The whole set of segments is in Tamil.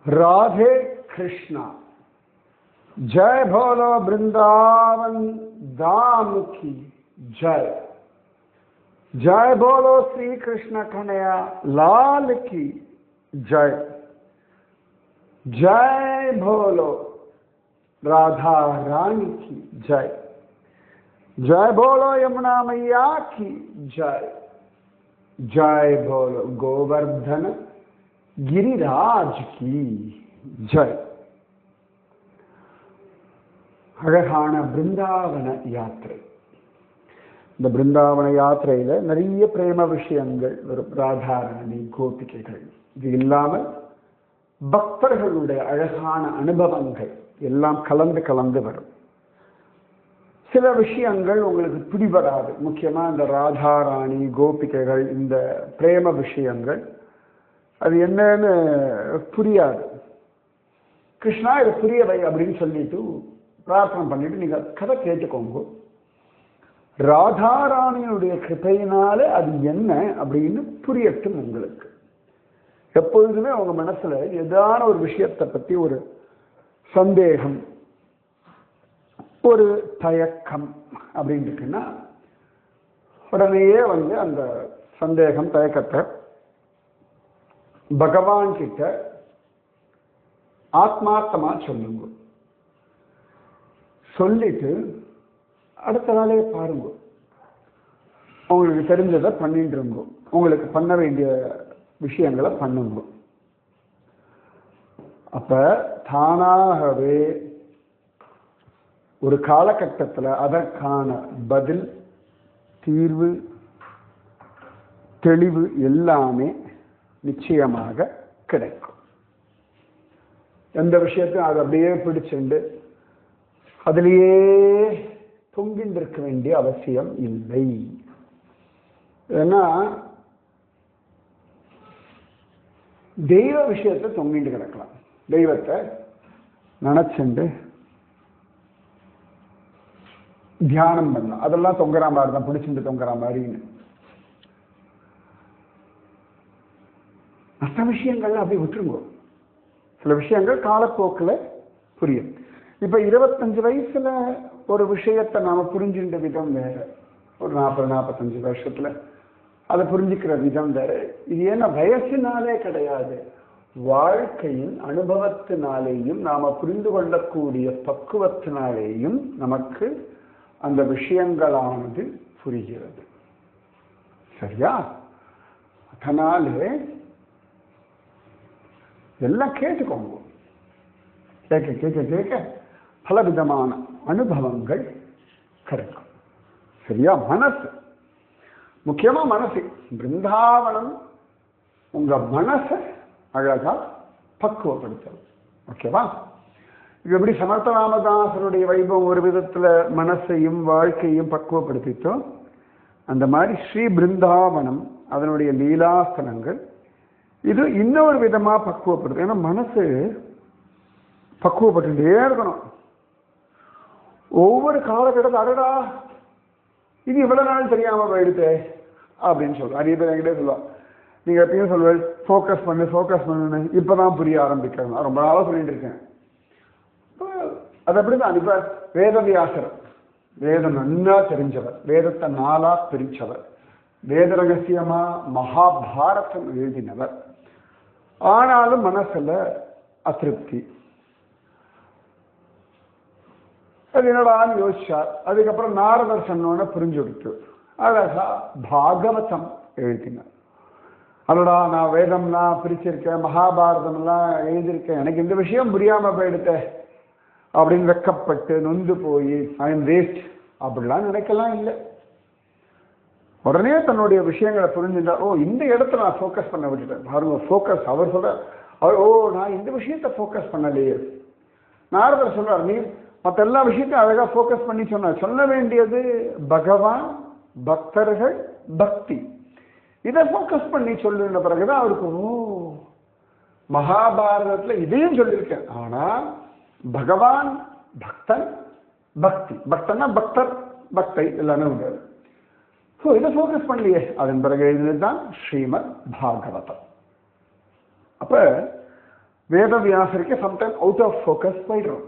राधे कृष्णा। जय भोलो वृंदावन धाम की जय। जय बोलो श्री कृष्ण कन्हैया लाल की जय। जय भोलो राधा रानी की जय। जय बोलो यमुना मैया की जय। जय बोलो गोवर्धन गिरिराज की जय। அழகான பிருந்தாவன யாத்திரை. இந்த பிருந்தாவன யாத்திரையில நிறைய பிரேம விஷயங்கள் வரும். ராதாராணி, கோபிகைகள், இது இல்லாமல் பக்தர்களுடைய அழகான அனுபவங்கள் எல்லாம் கலந்து கலந்து வரும். சில விஷயங்கள் உங்களுக்கு பிடிபடாது. முக்கியமா இந்த ராதாராணி, கோபிகைகள், இந்த பிரேம விஷயங்கள் அது என்னன்னு புரியாது. கிருஷ்ணா இதை புரியவை அப்படின்னு சொல்லிட்டு பிரார்த்தனை பண்ணிட்டு நீங்க கதை கேட்டுக்கோங்க. ராதாராணியுடைய கிருபையினால அது என்ன அப்படின்னு புரியட்டும் உங்களுக்கு. எப்பொழுதுமே அவங்க மனசுல ஏதான ஒரு விஷயத்தை பத்தி ஒரு சந்தேகம், ஒரு தயக்கம் அப்படின்னு இருக்குன்னா உடனேயே அந்த சந்தேகம், தயக்கத்தை பகவான் கிட்ட ஆத்மார்த்தமா சொல்லுங்க. சொல்லிட்டு அடுத்த நாளே பாருங்க. உங்களுக்கு தெரிஞ்சதை பண்ணிட்டு இருங்க. உங்களுக்கு பண்ண வேண்டிய விஷயங்களை பண்ணுங்க. அப்ப தானாகவே ஒரு காலகட்டத்தில் அதற்கான பதில், தீர்வு, தெளிவு எல்லாமே நிச்சயமாக கிடைக்கும். எந்த விஷயத்தையும் அதை அப்படியே பிடிச்சுண்டு அதிலேயே தொங்கிட்டு இருக்க வேண்டிய அவசியம் இல்லை. ஏன்னா தெய்வ விஷயத்தை தொங்கிட்டு கிடக்கலாம். தெய்வத்தை நினைச்சுண்டு தியானம் பண்ணலாம். அதெல்லாம் தொங்குற மாதிரி தான், பிடிச்சிட்டு தொங்குற மாதிரின்னு. மற்ற விஷயங்கள்லாம் அப்படி விட்டுருங்க. சில விஷயங்கள் காலப்போக்கில் புரியும். இப்ப 25 வயசுல ஒரு விஷயத்தை நாம புரிஞ்சுட்ட விதம் வேற, ஒரு 40-45 வருஷத்துல அதை புரிஞ்சுக்கிற விதம் வேற. இது ஏன்னா வயசுனாலே கிடையாது, வாழ்க்கையின் அனுபவத்தினாலேயும் நாம புரிந்து கொள்ளக்கூடிய பக்குவத்தினாலேயும் நமக்கு அந்த விஷயங்களானது புரிகிறது. சரியா? அதனாலே எல்லாம் கேட்டுக்கோங்க. கேட்க கேட்க கேட்க பலவிதமான அனுபவங்கள் கிடைக்கும். சரியா? மனசு முக்கியமா, மனசு. பிருந்தாவனம் உங்க மனசை அழகா பக்குவப்படுத்தணும். ஓகேவா? இது எப்படி சமர்த்த ராமதாசருடைய வைபவம் ஒரு விதத்துல மனசையும் வாழ்க்கையும் பக்குவப்படுத்திட்டோம், அந்த மாதிரி ஸ்ரீ பிருந்தாவனம் அதனுடைய லீலாஸ்தலங்கள் இது இன்னொரு விதமா பக்குவப்படுது. ஏன்னா மனசு பக்குவப்பட்டுட்டே இருக்கணும். ஒவ்வொரு காலகட்டத்தில் அடடா இது இவ்வளவு நாள் தெரியாம போயிடுது அப்படின்னு சொல்லுவோம். நிறைய பேர் என்கிட்டே சொல்லுவா, நீங்க எப்பயும் சொல்லுவேன் ஃபோக்கஸ் பண்ணு இப்பதான் புரிய ஆரம்பிக்கிறேன். ரொம்ப நாளாக சொல்லிட்டு இருக்கேன். அது அப்படிதான். இப்ப வேதவியாசர், வேதம் நன்னா தெரிஞ்சவர், வேதத்தை 4ஆ பிரிச்சவர், வேத ரகசியமா மகாபாரதம் எழுதினவர். ஆனாலும் மனசுல அதிருப்தி. அது என்னடான்னு யோசிச்சார். அதுக்கப்புறம் நாரதர் சொன்னோன்னு புரிஞ்சு கொடுத்து அழகா பாகவதம் எழுதினார். அதோடா நான் வேதம்லாம் பிரிச்சிருக்கேன், மகாபாரதம்லாம் எழுதியிருக்கேன், எனக்கு இந்த விஷயம் புரியாம போயிடுத்தேன் அப்படின்னு வெக்கப்பட்டு நொந்து போய் ஐ எம் வேஸ்ட் அப்படிலாம் நினைக்கலாம் இல்லை. உடனே தன்னுடைய விஷயங்களை புரிஞ்சுட்டா, ஓ இந்த இடத்த நான் ஃபோக்கஸ் பண்ண விட்டுட்டேன் பாருங்க. ஃபோக்கஸ் அவர் சொல்ற, அவர் ஓ நான் இந்த விஷயத்தை ஃபோக்கஸ் பண்ணலையே. நாரதர் சொல்றார், நீ மற்ற எல்லா விஷயத்தையும் அழகா ஃபோக்கஸ் பண்ணி சொன்னார். சொல்ல வேண்டியது பகவான், பக்தர்கள், பக்தி. இதை ஃபோக்கஸ் பண்ணி சொல்லுன பிறகுதான் அவருக்கு ஓ மகாபாரதத்துல இதையும் சொல்லியிருக்கேன். ஆனா பகவான், பக்தன், பக்தி. பக்தன்னா பக்தர், பக்தை எல்லாமே உண்டு. ஸோ இதை ஃபோக்கஸ் பண்ணலையே. அதன் பிறகு எழுதினது தான் ஸ்ரீமத் பாகவதம். அப்ப வேதவியாசருக்கு சம்டைம் அவுட் ஆஃப் ஃபோக்கஸ் போயிடுறோம்,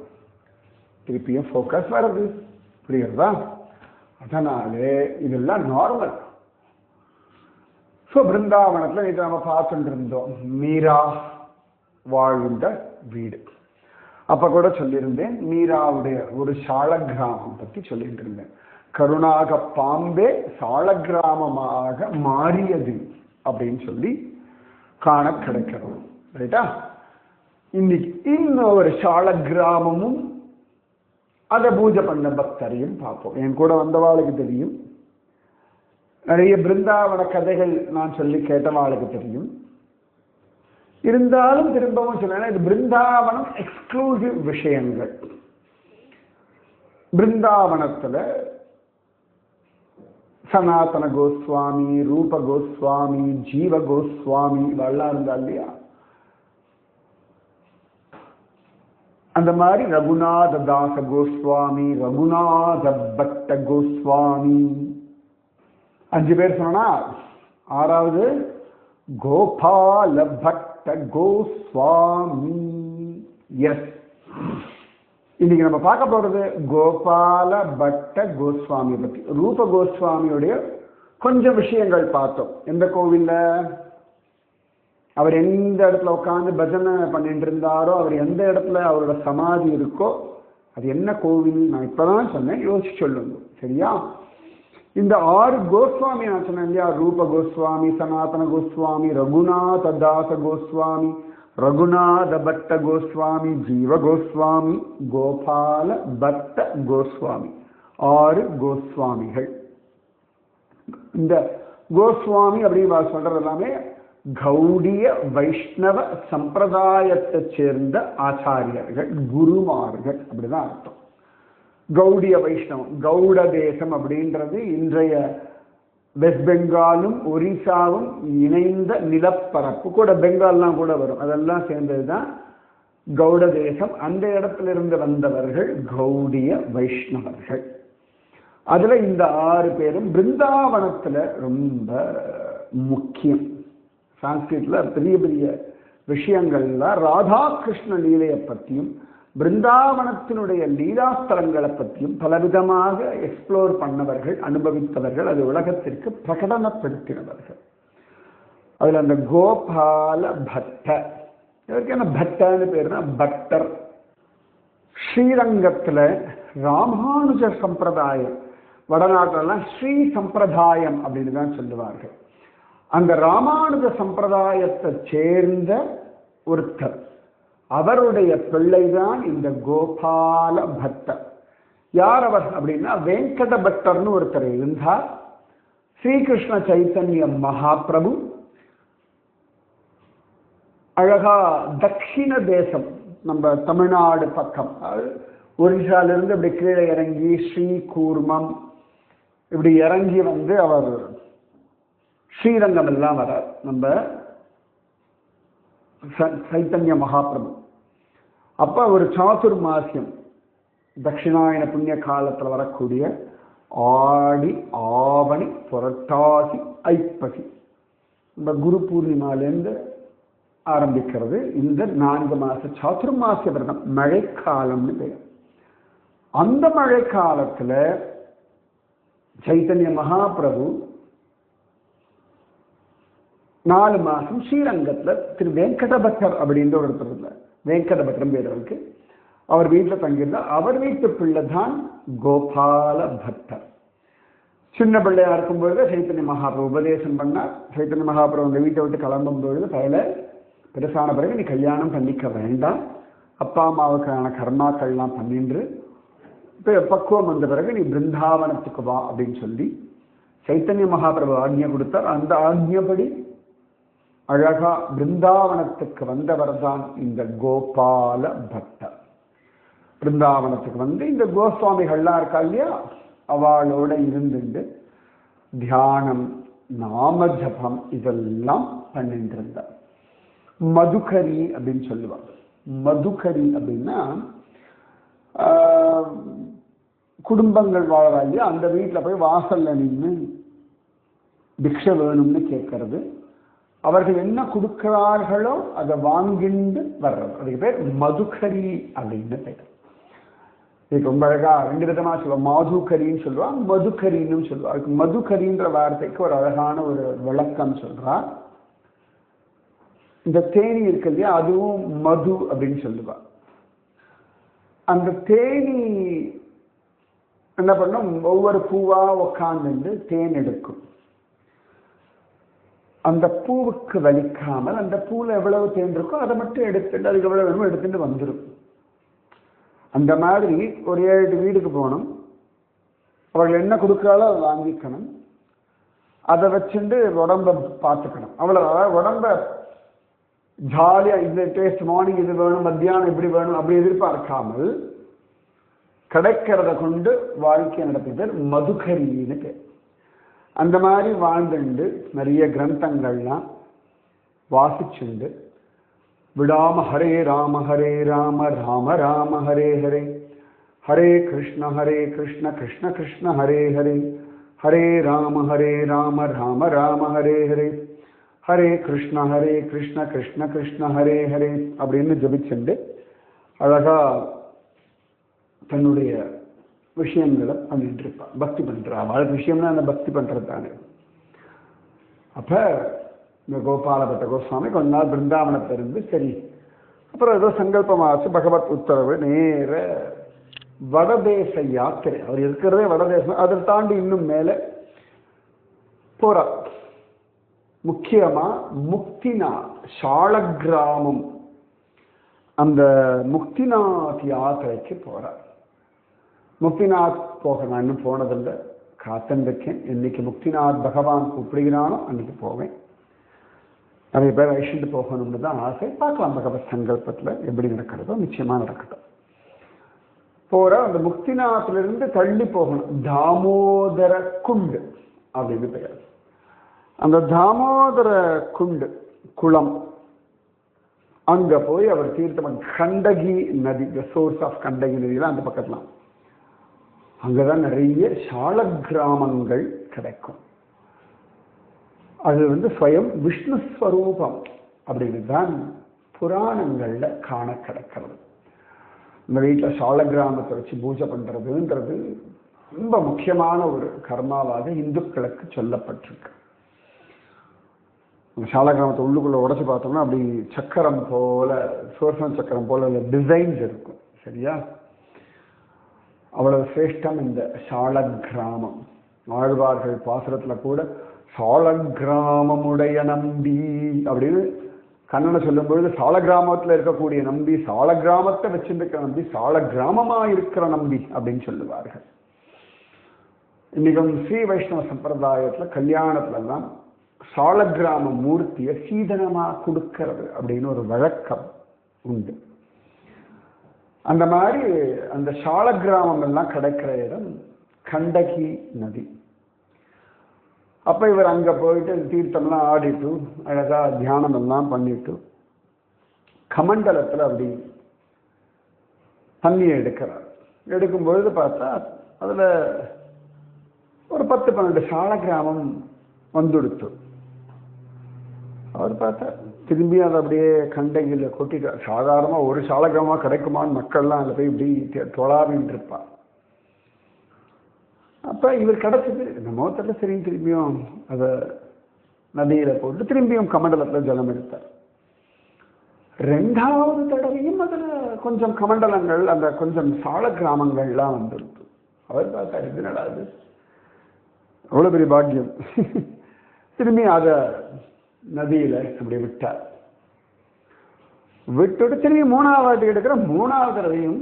திருப்பியும் ஃபோக்கஸ் வர்றது, புரியுறதா? அதனாலே இதெல்லாம் நார்மல். ஸோ பிருந்தாவனத்தில் இது நம்ம பார்த்துட்டு இருந்தோம், மீரா வாழ்ந்த வீடு. அப்ப கூட சொல்லியிருந்தேன், மீராவுடைய ஒரு சால கிராமம் பத்தி சொல்லிட்டு இருந்தேன். கருணாக பாம்பே சால கிராமமாக மாறியது அப்படின்னு சொல்லி காண கிடைக்கிறது. ரைட்டா? இன்னைக்கு இன்னொரு சால கிராமமும் அதை பூஜை பண்ண பக்தரையும் பார்ப்போம். என் கூட வந்தவாளுக்கு தெரியும், நிறைய பிருந்தாவன கதைகள் நான் சொல்லி கேட்டவாளுக்கு தெரியும். இருந்தாலும் திரும்பவும் சொல்ல, இது பிருந்தாவனம் எக்ஸ்க்ளூசிவ் விஷயங்கள். பிருந்தாவனத்துல சனாதன கோஸ்வாமி, ரூப கோஸ்வாமி, ஜீவ கோஸ்வாமி இவெல்லாம் இருந்தா இல்லையா? அந்த மாதிரி ரகுநாத தாச கோஸ்வாமி, ரகுநாத பட்ட கோஸ்வாமி, 5 பேர் சொன்னா, 6வது கோபால பட்ட கோஸ்வாமி. எஸ், இன்னைக்கு நம்ம பார்க்க போறது கோபால பட்ட கோஸ்வாமி பத்தி. ரூப கோஸ்வாமியுடைய கொஞ்சம் விஷயங்கள் பார்த்தோம். எந்த கோவில்ல அவர் எந்த இடத்துல உட்காந்து பஜனை பண்ணிட்டு இருந்தாரோ, அவர் எந்த இடத்துல அவரோட சமாதி இருக்கோ, அது என்ன கோவில் நான் இப்பதான் சொன்னேன், யோசிச்சு சொல்லுங்க. சரியா? இந்த 6 கோஸ்வாமி நான் சொன்னேன் இல்லையா? ரூப கோஸ்வாமி, சனாதன கோஸ்வாமி, ரகுநாத தாச கோஸ்வாமி, ரகுநாத பட்ட கோஸ்வாமி, ஜீவ கோஸ்வாமி, கோபால பட்ட கோஸ்வாமி, 6 கோஸ்வாமிகள். இந்த கோஸ்வாமி அப்படின்னு சொல்றது எல்லாமே கௌடிய வைஷ்ணவ சம்பிரதாயத்தை சேர்ந்த ஆச்சாரியர்கள், குருமார்கள் அப்படிதான் அர்த்தம். கௌடிய வைஷ்ணவம், கௌட தேசம் அப்படின்றது இன்றைய வெஸ்ட் பெங்காலும் ஒரிசாவும் இணைந்த நிலப்பரப்பு, கூட பெங்கால்லாம் கூட வரும், அதெல்லாம் சேர்ந்ததுதான் கௌட தேசம். அந்த இடத்துல இருந்து வந்தவர்கள் கௌடிய வைஷ்ணவர்கள். அதுல இந்த 6 பேரும் பிருந்தாவனத்துல ரொம்ப முக்கியம். சான்ஸ்கிரிட்ல பெரிய பெரிய விஷயங்கள்லாம் ராதா கிருஷ்ண லீலையை பற்றியும் பிருந்தாவனத்தினுடைய லீலாஸ்தலங்களை பற்றியும் பலவிதமாக எக்ஸ்ப்ளோர் பண்ணவர்கள், அனுபவித்தவர்கள், அது உலகத்திற்கு பிரகடனப்படுத்தினவர்கள். அதுல அந்த கோபால பட்டர், இதற்கு என்ன பட்டர்னு பேருனா பட்டர். ஸ்ரீரங்கத்துல ராமானுஜ சம்பிரதாயம், வடநாட்டிலாம் ஸ்ரீ சம்பிரதாயம் அப்படின்னு தான் சொல்லுவார்கள். அந்த ராமானுஜ சம்பிரதாயத்தை சேர்ந்த ஒருத்தர், அவருடைய பிள்ளைதான் இந்த கோபால பட்டர். யார் அவர் அப்படின்னா, வெங்கட பட்டர்னு ஒருத்தர் இருந்தார். ஸ்ரீகிருஷ்ண சைத்தன்ய மகாபிரபு அழகா தட்சிண தேசம், நம்ம தமிழ்நாடு பக்கம், ஒரிசாலிருந்து இப்படி கீழே இறங்கி ஸ்ரீகூர்மம் இப்படி இறங்கி வந்து அவர் ஸ்ரீரங்கம் எல்லாம் வரார். நம்ம சைத்தன்ய மகாபிரபு அப்ப ஒரு சாதுர்மாசியம், தட்சிணாயன புண்ணிய காலத்துல வரக்கூடிய ஆடி ஆவணி புரட்டாசி ஐப்பசி, நம்ம குரு பூர்ணிமாலேருந்து ஆரம்பிக்கிறது இந்த 4 மாச சாதுர்மாசிய விரதம், மழைக்காலம்னு பேர். அந்த மழை காலத்துல சைத்தன்ய மகாபிரபு 4 மாசம் ஸ்ரீரங்கத்துல திரு வெங்கடபட்டர் அப்படின்ற ஒருத்தர் இல்லை, வெங்கடபட்டர் பேர் அவருக்கு, அவர் வீட்டில் தங்கியிருந்தார். அவர் வீட்டு பிள்ளை தான் கோபால பட்டர். சின்ன பிள்ளையா இருக்கும்பொழுது சைத்தன்ய மகாபிரபு உபதேசம் பண்ணார். சைத்தன்ய மகாபிரபு அந்த வீட்டை விட்டு கிளம்பும் பொழுது, பயில பெருசான பிறகு நீ கல்யாணம் பண்ணிக்க வேண்டாம், அப்பா அம்மாவுக்கான கர்மாக்கள்லாம் பண்ணின்று இப்போ பக்குவம் வந்த பிறகு நீ பிருந்தாவனத்துக்கு வா அப்படின்னு சொல்லி சைத்தன்ய மகாபிரபு ஆக்ஞை கொடுத்தார். அந்த ஆக்ஞைப்படி அழகா பிருந்தாவனத்துக்கு வந்தவர் தான் இந்த கோபால பட்டர். பிருந்தாவனத்துக்கு வந்து இந்த கோஸ்வாமிகள்லாம் இருக்கா இல்லையா, அவளோட இருந்துட்டு தியானம், நாம ஜபம் இதெல்லாம் பண்ணிட்டு இருந்தார். மதுகரி அப்படின்னு சொல்லுவாங்க. மதுகரி அப்படின்னா குடும்பங்கள் வாழறா இல்லையா, அந்த வீட்டில் போய் வாசல்ல நின்று பிக்ஷை வேணும்னு கேட்கறது. அவர்கள் என்ன கொடுக்கிறார்களோ அதை வாங்கிண்டு வர்றது. அதுக்கு பேர் மதுகரி அப்படின்னு பேர். இது ரொம்ப அழகா 2 விதமா சொல்லுவோம். மாதுகரின்னு சொல்லுவா, மதுகரின்னு சொல்லுவா. அதுக்கு மதுகரின்ற வார்த்தைக்கு ஒரு அழகான ஒரு விளக்கம் சொல்றா. இந்த தேனி இருக்கு இல்லையா, அதுவும் மது அப்படின்னு சொல்லுவா. அந்த தேனி என்ன பண்ணும், ஒவ்வொரு பூவா உக்காந்து தேன் எடுக்கும். அந்த பூவுக்கு வலிக்காமல் அந்த பூவில் எவ்வளவு தேன் இருக்கோ அதை மட்டும் எடுத்துட்டு அதுக்கு எவ்வளவு வேணுமோ எடுத்துட்டு வந்துடும். அந்த மாதிரி ஒரு 7 வீடுக்கு போகணும். அவர்கள் என்ன கொடுக்குறாலோ அதை வாங்கிக்கணும். அதை வச்சுட்டு உடம்ப பார்த்துக்கணும். அவ்வளவு உடம்ப ஜாலியா இந்த டேஸ்ட், மார்னிங் இது வேணும், மத்தியானம் இப்படி வேணும் அப்படி எதிர்பார்க்காமல் கிடைக்கிறத கொண்டு வாழ்க்கை நடத்துது மதுகரின்னு பேர். அந்த மாதிரி வாழ்ந்துண்டு நிறைய கிரந்தங்கள்லாம் வாசிச்சுண்டு விடாம ஹரே ராம ராம ராம ஹரே ஹரே, ஹரே கிருஷ்ண கிருஷ்ண கிருஷ்ண ஹரே ஹரே, ஹரே ராம ராம ராம ஹரே ஹரே, ஹரே கிருஷ்ண கிருஷ்ண கிருஷ்ண ஹரே ஹரே அப்படின்னு ஜபிச்சுண்டு அழகா தன்னுடைய விஷயங்களை பண்ணிட்டு இருப்பா. பக்தி பண்றா. அவளுக்கு விஷயம்னா அந்த பக்தி பண்றது தானே. அப்ப இந்த கோபாலபட்ட கோஸ்வாமி கொஞ்ச நாள் பிருந்தாவனத்தை இருந்து சரி, அப்புறம் ஏதோ சங்கல்பமாச்சு, பகவத் உத்தரவு, நேர வடதேச யாத்திரை. அவர் இருக்கிறதே வடதேசம், அதை தாண்டி இன்னும் மேல போறார். முக்கியமா முக்திநாத் சாலக்கிராமம், அந்த முக்திநாத் யாத்திரைக்கு போறார். முக்திநாத் போக நான் இன்னும் போனதில்லை, காத்திருக்கேன். என்னைக்கு முக்திநாத் பகவான் கூப்பிடுகிறானோ அன்னைக்கு போவேன். நிறைய பேர் அழிச்சுட்டு போகணும்னு தான் ஆசை. பார்க்கலாம் பகவத் சங்கல்பத்தில் எப்படி நடக்கிறதோ நிச்சயமா நடக்கட்டும். போற அந்த முக்திநாத்திலிருந்து தள்ளி போகணும். தாமோதர குண்டு அப்படின்னு பெயர். அந்த தாமோதர குண்டு குளம், அங்க போய் அவர் தீர்த்தம், கண்டகி நதி, த சோர்ஸ் ஆஃப் கண்டகி நதியெல்லாம் அந்த பக்கத்துலாம். அங்கதான் நிறைய சாலக்கிராமங்கள் கிடைக்கும். அது ஸ்வயம் விஷ்ணு ஸ்வரூபம் அப்படின்னு தான் புராணங்கள்ல காண கிடைக்கிறது. இந்த வீட்டில் சாலக்கிராமத்தை வச்சு பூஜை பண்றதுன்றது ரொம்ப முக்கியமான ஒரு கர்மாவாக இந்துக்களுக்கு சொல்லப்பட்டிருக்கு. சாலக்கிராமத்தை உள்ளுக்குள்ள உடைச்சு பார்த்தோம்னா அப்படி சக்கரம் போல, சோர்சன் சக்கரம் போல டிசைன்ஸ் இருக்கும். சரியா? அவ்வளவு சிரேஷ்டம் இந்த சாலக்கிராமம். ஆழ்வார்கள் பாசுரத்துல கூட சாலக்கிராமமுடைய நம்பி அப்படின்னு கண்ணனை சொல்லும் பொழுது சாலக்கிராமத்துல இருக்கக்கூடிய நம்பி, சாலக்கிராமத்தை வச்சிருக்கிற நம்பி, சாலக்கிராமமா இருக்கிற நம்பி அப்படின்னு சொல்லுவார்கள். இன்னைக்கும் ஸ்ரீ வைஷ்ணவ சம்பிரதாயத்துல கல்யாணத்துல எல்லாம் சாலக்கிராம மூர்த்தியை சீதனமா கொடுக்கிறது அப்படின்னு ஒரு வழக்கம் உண்டு. அந்த மாதிரி அந்த சாலக்கிராமம் எல்லாம் கிடைக்கிற இடம் கண்டகி நதி. அப்ப இவர் அங்க போயிட்டு தீர்த்தம்லாம் ஆடிட்டு அழகா தியானம் எல்லாம் பண்ணிட்டு கமண்டலத்துல அப்படி தண்ணியை எடுக்கிறார். எடுக்கும் பொழுது பார்த்தா அதுல ஒரு 10-12 சாலக்கிராமம் வந்துடுத்து. அவர் பார்த்தா திரும்பி அதை அப்படியே கண்டையில் கொட்டிட்டார். சாதாரணமா ஒரு சாலக்கிராமமா கிடைக்குமான்னு மக்கள்லாம் அதில் போய் இப்படி தொழாவின்னு இருப்பார். அப்ப இவர் கிடைச்சது இந்த மோத்தத்துல சரி, திரும்பியும் அதை நதியில போட்டு திரும்பியும் கமண்டலத்துல ஜலம் எடுத்தார். 2வது தடவையும் அதுல கொஞ்சம் கமண்டலங்கள், அந்த கொஞ்சம் சால கிராமங்கள்லாம் வந்துடுது. அவர் பார்த்தா இது நடாது, அவ்வளவு பெரிய பாக்கியம். திரும்பி அதை நதியில அப்படி விட்டார். விட்டுட்டு திரும்பி 3வது எடுக்கிற 3வது தடவையும்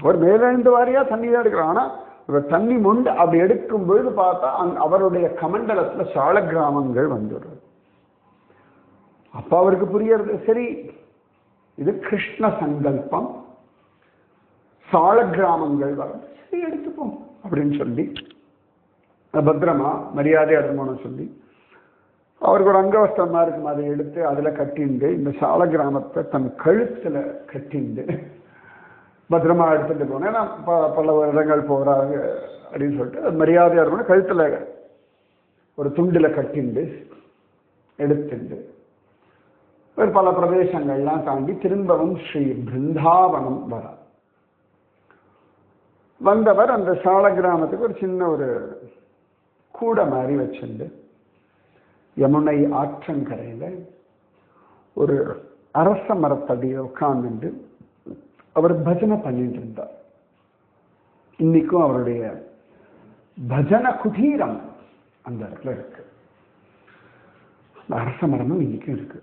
ஒரு மேலிருந்து வாரியா தண்ணி தான் எடுக்கிறார். ஆனா இவர் தண்ணி முண்டு அப்படி எடுக்கும் பொழுது பார்த்தா அவருடைய கமண்டலத்துல சால கிராமங்கள் வந்துடுறது. அப்ப அவருக்கு புரியறது, சரி இது கிருஷ்ண சங்கல்பம், சால கிராமங்கள் வரும், சரி எடுத்துப்போம் அப்படின்னு சொல்லி பத்திரமா மரியாதை அடங்கணும் சொல்லி அவருக்கு ஒரு அங்கவஸ்திரமா இருக்கும், அதை எடுத்து அதுல கட்டிண்டு இந்த சால கிராமத்தை தன் கழுத்துல கட்டிண்டு பத்திரமா எடுத்துட்டு போனேன். ஏன்னா பல வருடங்கள் போறாங்க அப்படின்னு சொல்லிட்டு மரியாதையா இருக்கணும், கழுத்துல ஒரு துண்டுல கட்டிண்டு எடுத்துண்டு ஒரு பல பிரதேசங்கள்லாம் தாண்டி திரும்பவும் ஸ்ரீ பிருந்தாவனம் வர வந்தவர் அந்த சால கிராமத்துக்கு ஒரு சின்ன ஒரு கூட மாதிரி வச்சுண்டு யமுனை ஆற்றங்கரையில் ஒரு அரச மரத்தடியை உட்கார்ந்துட்டு அவர் பஜனை பண்ணிட்டு இருந்தார். இன்னைக்கும் அவருடைய பஜன குடீரம் அந்த இடத்துல இருக்கு. அரச மரமும் இன்னைக்கும் இருக்கு.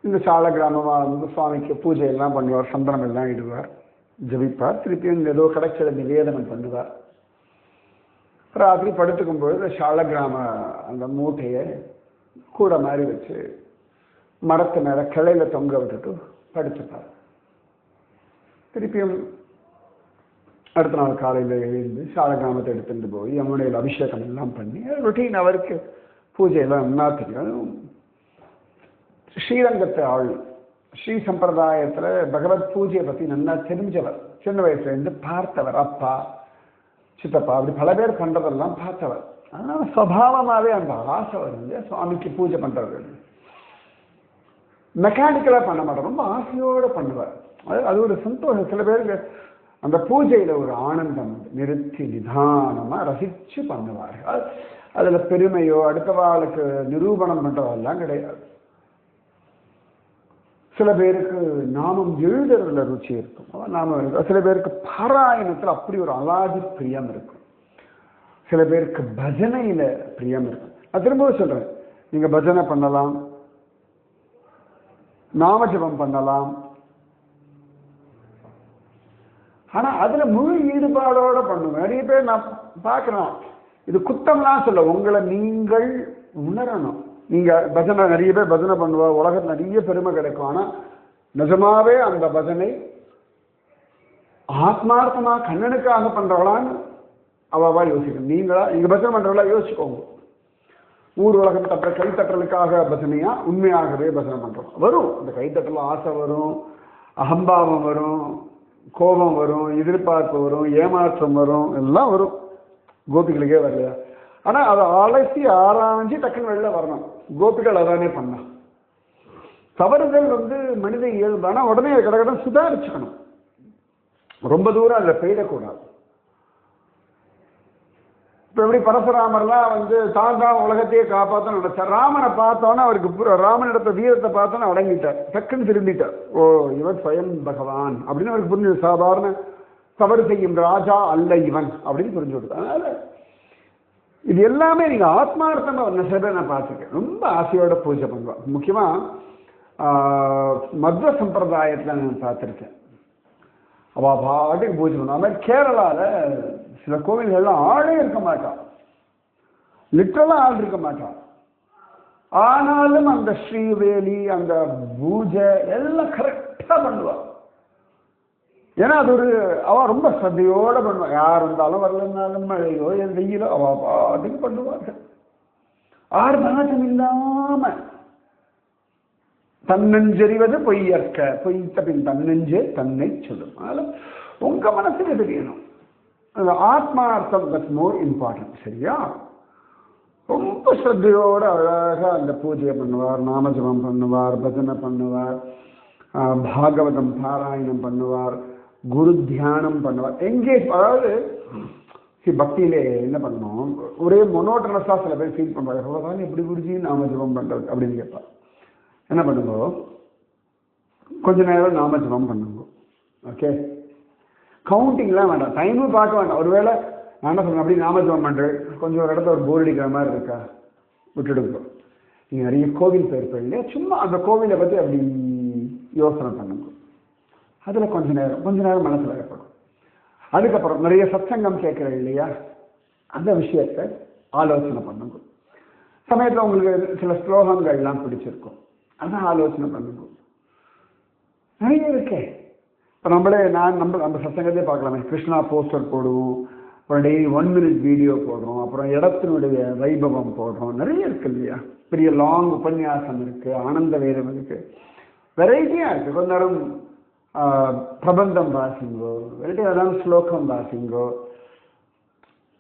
இந்த சால கிராமமா வந்து சுவாமிக்கு பூஜை எல்லாம் பண்ணுவார், சந்தனம் எல்லாம் இடுவார், ஜபிப்பார், திருப்பியும் ஏதோ கிடைச்சத நிவேதனம் பண்ணுவார். ராத்திரி படுத்துக்கும் பொழுது சால கிராம அந்த மூட்டையை கூட மாதிரி வச்சு மரத்து மேல கிளையில தொங்க விட்டுட்டு படுத்துப்பார். திருப்பியும் அடுத்த நாள் காலையில் எழுந்து சால கிராமத்தை எடுத்துட்டு போய் யமுனையில் அபிஷேகம் எல்லாம் பண்ணி ரொட்டீன் அவருக்கு பூஜையெல்லாம் என்ன தெரியும். ஸ்ரீரங்கத்தை ஆள் ஸ்ரீ சம்பிரதாயத்தில் பகவத் பூஜையை பற்றி நல்லா தெரிஞ்சவர், சின்ன வயசுலேருந்து பார்த்தவர், அப்பா சித்தப்பா அப்படி பல பேர் பண்ணுறதெல்லாம் பார்த்தவர். அதனால சுவாவமாகவே அந்த ஆசை வந்து சுவாமிக்கு பூஜை பண்ணுறது மெக்கானிக்கலாக பண்ண மாட்டார், ரொம்ப ஆசையோடு பண்ணுவார். அது ஒரு சந்தோஷம். சில பேருக்கு அந்த பூஜையில் ஒரு ஆனந்தம் நிறுத்தி நிதானமாக ரசித்து பண்ணுவார்கள். அதில் பெருமையோ அடுத்தவாளுக்கு நிரூபணம் பண்ணுறதெல்லாம் கிடையாது. சில பேருக்கு நாமம் எழுதுறதுல ருச்சி இருக்கும், நாமம். சில பேருக்கு பாராயணத்தில் அப்படி ஒரு அலாதி பிரியம் இருக்கும். சில பேருக்கு பஜனையில பிரியம் இருக்கும். நான் திரும்பவும் சொல்றேன், நீங்க பஜனை பண்ணலாம், நாமஜபம் பண்ணலாம், ஆனா அதுல முழு ஈடுபாடோட பண்ணுவேன். நிறைய பேர் நான் பார்க்கிறேன், இது குத்தம்லாம் சொல்ல, உங்களை நீங்கள் உணரணும். நீங்க பஜனை நிறைய பேர் பஜனை பண்ணுவா, உலகத்தில் நிறைய பெருமை கிடைக்கும். ஆனா நிஜமாவே அந்த பஜனை ஆத்மார்த்தமா கண்ணனுக்காக பண்றவளான்னு அவவா யோசிக்கணும். நீங்க பஜனை பண்றவளா யோசிச்சுக்கோங்க. ஊர் உலகம் தட்டுற கைத்தட்டலுக்காக பஜனையா, உண்மையாகவே பஜனை பண்றோம்? வரும் அந்த கைத்தட்டல ஆசை வரும், அகம்பாவம் வரும், கோபம் வரும், எதிர்பார்ப்பு வரும், ஏமாற்றம் வரும், எல்லாம் வரும். கோபிகளுக்கே வரலையா? ஆனா அதை அலசி ஆராய்ஞ்சு டக்குன்னு வெளில வரணும். கோபிகள் அதானே பண்ணா. தவறுகள் வந்து மனித இயல்பு. ஆனா உடனே கடகடன் சுதாரிச்சுக்கணும், ரொம்ப தூரம் அதில் போயிடக்கூடாது. இப்போ எப்படி பரசுராமர்லாம் வந்து தான் உலகத்தையே காப்பாற்றணும் நினைச்சார். ராமனை பார்த்தோன்னா அவருக்கு ராமனிடத்த வீரத்தை பார்த்தோன்னா அடங்கிட்டார், டக்குன்னு திரும்பிட்டார். ஓ இவன் ஸ்வயம் பகவான் அப்படின்னு அவருக்கு புரிஞ்சு. சாதாரண தவறு செய்யும் ராஜா அல்ல இவன் அப்படின்னு புரிஞ்சு விடுது. அதனால இது எல்லாமே நீங்க ஆத்மார்த்தமா சில பேர் நான் பார்த்துருக்கேன், ரொம்ப ஆசையோட பூஜை பண்ணுவான். முக்கியமா மத்வ சம்பிரதாயத்தில் நான் பார்த்துருக்கேன், அவ பாட்டுக்கு பூஜை பண்ணுவான். அது மாதிரி கேரளால சில கோவில்கள்லாம் ஆளே இருக்க மாட்டான், லிட்டரலா ஆள் இருக்க மாட்டான். ஆனாலும் அந்த ஸ்ரீவேலி அந்த பூஜை எல்லாம் கரெக்டா பண்ணுவான். ஏன்னா அது ஒரு அவ ரொம்ப சதையோட பண்ணுவான். யார் இருந்தாலும் வரலன்னாலும் மழையோ என் வெயிலோ அவ பாட்டுக்கு பண்ணுவார்கள். ஆர்ப்பாட்டம் இல்லாம தன்னஞ்செறிவது பொய்யற்க, பொய்த்த பின் தன்னஞ்சே தன்னை சொல்லும். அதனால உங்க மனசுக்கு தெரியணும் ஆத்மார்த்தம். That's more important. சரியா? ரொம்ப ஸ்ரத்தையோட அழகா அந்த பூஜையை பண்ணுவார், நாமஜபம் பண்ணுவார், பஜனை பண்ணுவார், பாகவதம் பாராயணம் பண்ணுவார், குரு தியானம் பண்ணுவார். எங்கேஜ். அதாவது பக்தியிலே என்ன பண்ணணும், ஒரே மொனோட்டனஸா சில பேர் ஃபீல் பண்ணுவாங்க. எப்படி குருஜி நாமஜபம் பண்றது அப்படின்னு கேட்பார். என்ன பண்ணுங்க, கொஞ்ச நேரம் நாமஜபம் பண்ணுங்க. ஓகே, கவுண்டிங்லாம் வேண்டாம், டைமும் பார்க்க வேண்டாம். ஒருவேளை நான் என்ன சொல்றேன், அப்படி நாமஜபம் பண்றேன், கொஞ்சம் ஒரு இடத்துல ஒரு போர் அடிக்கிற மாதிரி இருக்கா, விட்டுடுங்க. நீங்க நிறைய கோவில் போயிருப்பீங்க இல்லையா, சும்மா அந்த கோவிலை பத்தி அப்படி யோசனை பண்ணுங்க. அதுல கொஞ்ச நேரம் மனசுல ஏற்படும். அதுக்கப்புறம் நிறைய சத்சங்கம் கேட்கிறேன் இல்லையா, அந்த விஷயத்தை ஆலோசனை பண்ணுங்க. சமயத்தில் உங்களுக்கு சில ஸ்லோகங்கள்லாம் பிடிச்சிருக்கும், அதான் ஆலோசனை பண்ணுங்க. நிறைய இருக்கே. இப்போ நம்ம சத்சங்கத்தையே பார்க்கலாமே, கிருஷ்ணா போஸ்டர் போடுவோம், அப்புறம் டெய்லி 1 minute வீடியோ போடுறோம், அப்புறம் இடத்தினுடைய வைபவம் போடுறோம், நிறைய இருக்கு இல்லையா. பெரிய லாங் உபன்யாசம் இருக்கு, ஆனந்த வேதம் இருக்கு, வெரைட்டியா இருக்கு. கொஞ்ச நேரம் பிரபந்தம் வாசிங்கோ, வெரைட்டி ஏதாவது ஸ்லோகம் வாசிங்கோ.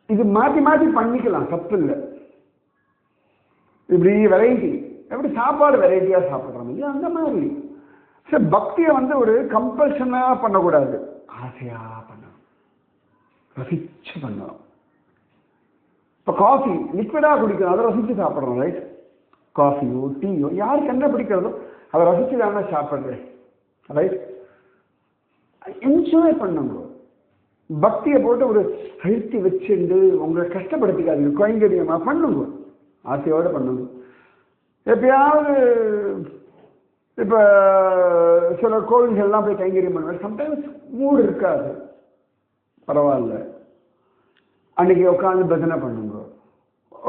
இது மாற்றி மாற்றி பண்ணிக்கலாம், தப்பு இல்லை. இப்படி வெரைட்டி, எப்படி சாப்பாடு வெரைட்டியாக சாப்பிட்றோம் இல்லையா அந்த மாதிரி. சரி, பக்தியை ஒரு கம்பல்ஷனாக பண்ணக்கூடாது, ஆசையாக பண்ணணும், ரசிச்சு பண்ணணும். இப்போ காஃபி லிக்விடாக குடிக்கணும், அதை ரசித்து சாப்பிட்றோம், ரைட்? காஃபியோ டீயோ யாருக்கு என்ன பிடிக்கிறதோ அதை ரசித்து தானே சாப்பிட்றேன், ரைட்? என்ஜாய் பண்ணுங்க. பக்தியை போட்டு ஒரு அழுத்தி வச்சுட்டு உங்களை கஷ்டப்படுத்திக்காதீங்க, கைங்கரியமாக பண்ணுங்க, ஆசையோடு பண்ணுங்க. எப்பயாவது இப்போ சில கோவில்கள்லாம் போய் கைங்கரியம் பண்ணுவேன், சம்டைம்ஸ் மூடு இருக்காது, பரவாயில்ல, அன்னைக்கு உட்காந்து பஜனை பண்ணுங்க.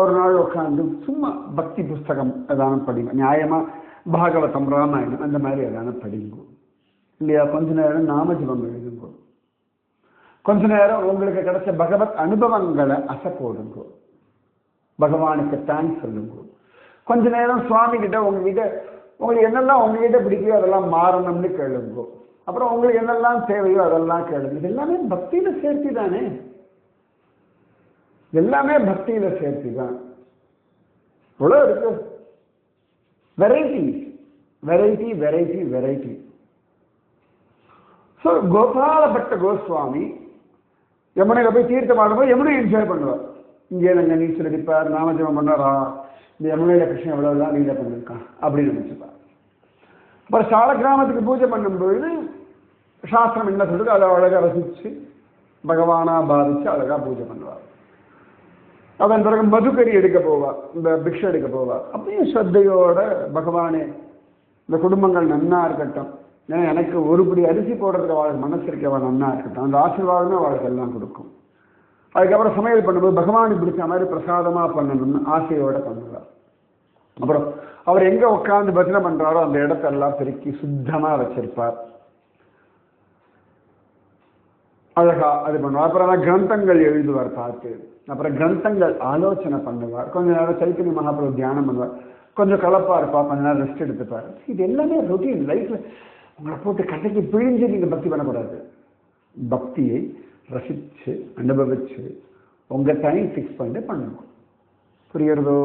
ஒரு நாள் உட்காந்து சும்மா பக்தி புஸ்தகம் எதான படிங்க, நியாயமாக பாகவதம் ராமாயணம் அந்த மாதிரி எதான படிங்க இல்லையா. கொஞ்ச நேரம் நாமஜபம் எழுதுங்க, கொஞ்ச நேரம் உங்களுக்கு கிடைச்ச பகவத் அனுபவங்களை அசை போடுங்க, பகவானுக்கு தேங்க்ஸ் சொல்லுங்க. கொஞ்ச நேரம் சுவாமி கிட்ட உங்ககிட்ட உங்களுக்கு என்னெல்லாம் உங்ககிட்ட பிடிக்கையோ அதெல்லாம் மாறணும்னு கேளுங்க. அப்புறம் உங்களுக்கு என்னெல்லாம் தேவையோ அதெல்லாம் கேளுங்க. இது எல்லாமே பக்தியில சேர்த்தி தானே, எல்லாமே பக்தியில சேர்த்தி தான். இவ்வளோ இருக்கு, variety variety variety variety. So Gopalabhatta Goswami யமுனையில் போய் தீர்த்தம் ஆடும்போது யமுனை என்ஜாய் பண்ணுவார். இங்கே நாங்கள் நீச்சல் அடிப்பார், நாமஜபம் பண்ணாரா, இந்த யமுனையில் கிருஷ்ணன் எவ்வளோதான் நீல பண்ணியிருக்கான் அப்படின்னு நினைச்சுப்பார். அப்புறம் சால கிராமத்துக்கு பூஜை பண்ணும்பொழுது சாஸ்திரம் என்ன சொல்லுது அதை அழகாக ரசித்து பகவானா பாதித்து அழகாக பூஜை பண்ணுவார். அதன் பிறகு மதுக்கறி எடுக்க போவார், இந்த பிக்ஷை எடுக்க போவார். அப்படியும் ஸ்ரத்தையோட பகவானே இந்த குடும்பங்கள் நன்னா இருக்கட்டும், ஏன்னா எனக்கு ஒருபடி அரிசி போடுறதுக்கு அவளுக்கு மனசு இருக்கவா நன்னா இருக்கட்டும், அந்த ஆசீர்வாதமே அவளுக்கு எல்லாம் கொடுக்கும். அதுக்கப்புறம் சமையல் பண்ணும்போது பகவானுக்கு பிடிச்ச மாதிரி பிரசாதமாக பண்ணணும்னு ஆசையோட பண்ணுவார். அப்புறம் அவர் எங்கே உட்காந்து பஜனை பண்ணுறாரோ அந்த இடத்தெல்லாம் பெருக்கி சுத்தமாக வச்சிருப்பார், அழகா அது பண்ணுவார். அப்புறம் கிரந்தங்கள் எழுதுவார் பார்த்து, அப்புறம் கிரந்தங்கள் ஆலோசனை பண்ணுவார். கொஞ்ச நேரம் சைத்தன்ய மகாபிரபு தியானம் பண்ணுவார், கொஞ்சம் கலப்பாக இருப்பார், கொஞ்ச நேரம் ரெஸ்ட் எடுத்துப்பார். இது எல்லாமே ரொட்டீன் லைஃப்ல. உங்களை போட்டு கட்டைக்கு பிழிஞ்சு நீங்கள் பக்தி பண்ணக்கூடாது. பக்தியை ரசித்து அனுபவிச்சு உங்கள் டைம் ஃபிக்ஸ் பண்ணி பண்ணணும். புரியுறதோ?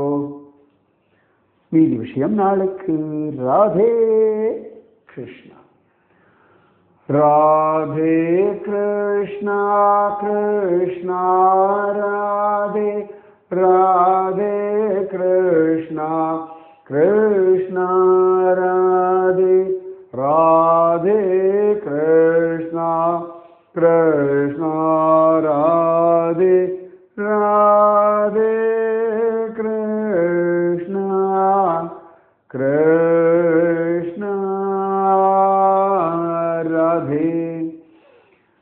மீதி விஷயம் நாளைக்கு. ராதே கிருஷ்ணா. ராதே கிருஷ்ணா கிருஷ்ணா ராதே, ராதே கிருஷ்ணா கிருஷ்ணா ராதே, ராதே கிருஷ்ணா கிருஷ்ணா ராதே, ராதே கிருஷ்ணா கிருஷ்ணா ராதே.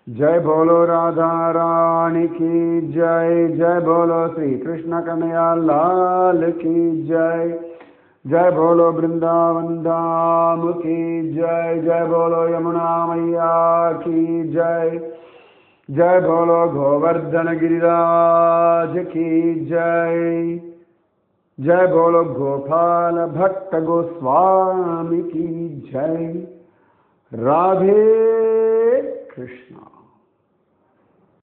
जय बोलो राधा रानी की जय, जय बोलो श्री कृष्ण कन्हैया लाल की जय, जय बोलो वृंदावन धाम की जय, जय बोलो यमुना मैया की जय, जय बोलो गोवर्धन गिरिराज की जय, जय बोलो गोपाल भट्ट गोस्वामी की जय. राधे कृष्णा.